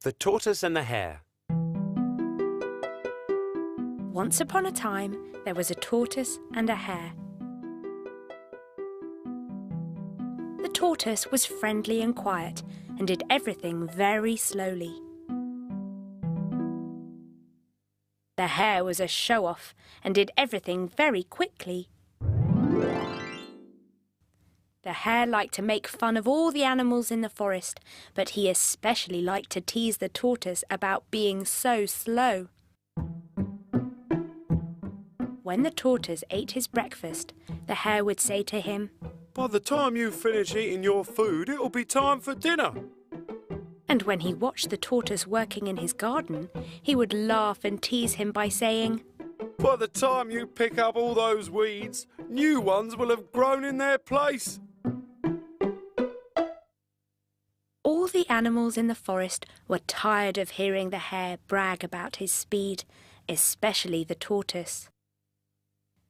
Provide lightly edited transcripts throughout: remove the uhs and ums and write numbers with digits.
The Tortoise and the Hare. Once upon a time, there was a tortoise and a hare. The tortoise was friendly and quiet and did everything very slowly. The hare was a show-off and did everything very quickly. The hare liked to make fun of all the animals in the forest, but he especially liked to tease the tortoise about being so slow. When the tortoise ate his breakfast, the hare would say to him, "By the time you finish eating your food, it'll be time for dinner." And when he watched the tortoise working in his garden, he would laugh and tease him by saying, "By the time you pick up all those weeds, new ones will have grown in their place." All the animals in the forest were tired of hearing the hare brag about his speed, especially the tortoise.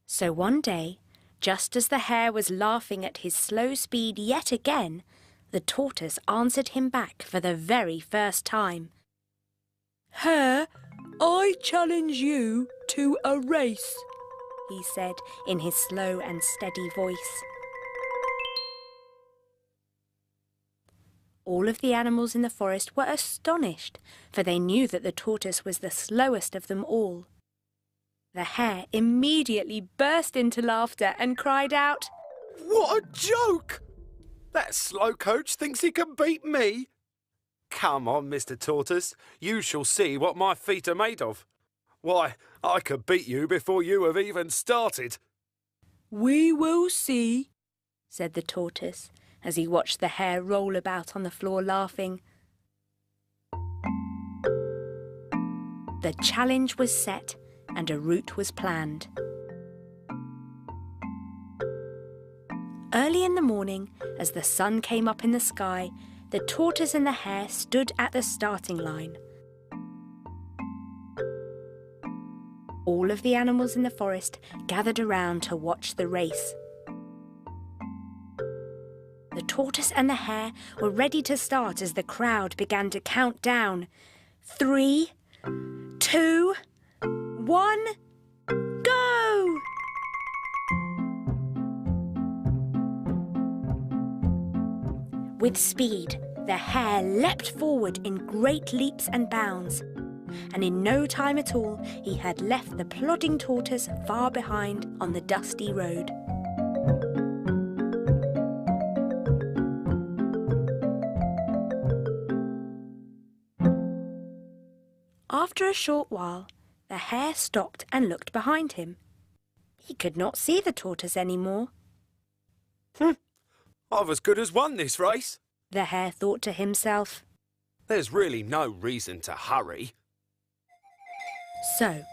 So one day, just as the hare was laughing at his slow speed yet again, the tortoise answered him back for the very first time. "Hare, I challenge you to a race," he said in his slow and steady voice. All of the animals in the forest were astonished, for they knew that the tortoise was the slowest of them all. The hare immediately burst into laughter and cried out, "What a joke! That slowcoach thinks he can beat me. Come on, Mr. Tortoise, you shall see what my feet are made of. Why, I could beat you before you have even started." "We will see," said the tortoise, as he watched the hare roll about on the floor laughing. The challenge was set and a route was planned. Early in the morning, as the sun came up in the sky, the tortoise and the hare stood at the starting line. All of the animals in the forest gathered around to watch the race. The tortoise and the hare were ready to start as the crowd began to count down. 3, 2, 1, go! With speed, the hare leapt forward in great leaps and bounds, and in no time at all he had left the plodding tortoise far behind on the dusty road. After a short while, the hare stopped and looked behind him. He could not see the tortoise anymore. "I've as good as won this race," the hare thought to himself. "There's really no reason to hurry." So,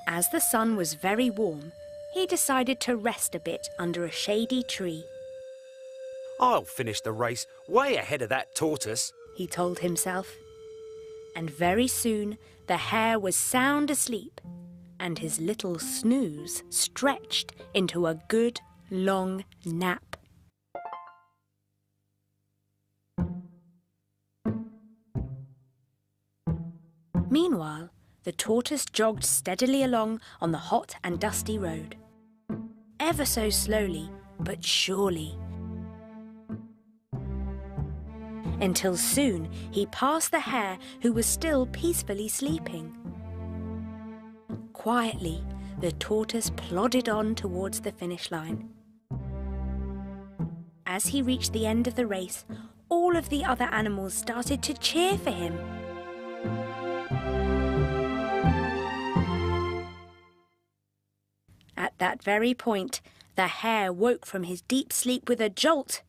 as the sun was very warm, he decided to rest a bit under a shady tree. "I'll finish the race way ahead of that tortoise," he told himself. And very soon the hare was sound asleep, and his little snooze stretched into a good long nap. Meanwhile, the tortoise jogged steadily along on the hot and dusty road. Ever so slowly, but surely. Until soon he passed the hare, who was still peacefully sleeping. Quietly, the tortoise plodded on towards the finish line. As he reached the end of the race, all of the other animals started to cheer for him. At that very point, the hare woke from his deep sleep with a jolt.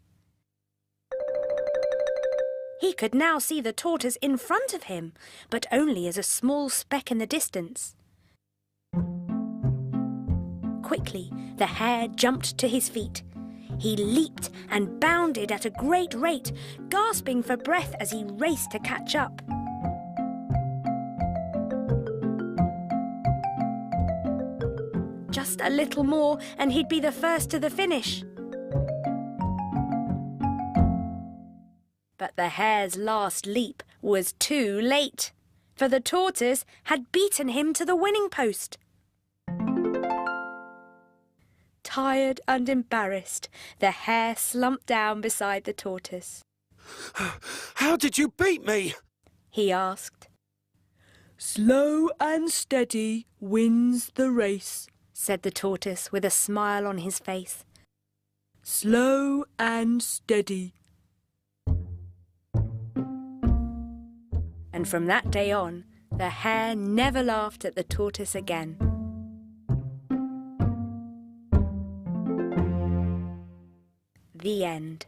He could now see the tortoise in front of him, but only as a small speck in the distance. Quickly, the hare jumped to his feet. He leaped and bounded at a great rate, gasping for breath as he raced to catch up. Just a little more and he'd be the first to the finish. But the hare's last leap was too late, for the tortoise had beaten him to the winning post. Tired and embarrassed, the hare slumped down beside the tortoise. How did you beat me? He asked. Slow and steady wins the race, said the tortoise with a smile on his face. Slow and steady. And from that day on, the hare never laughed at the tortoise again. The end.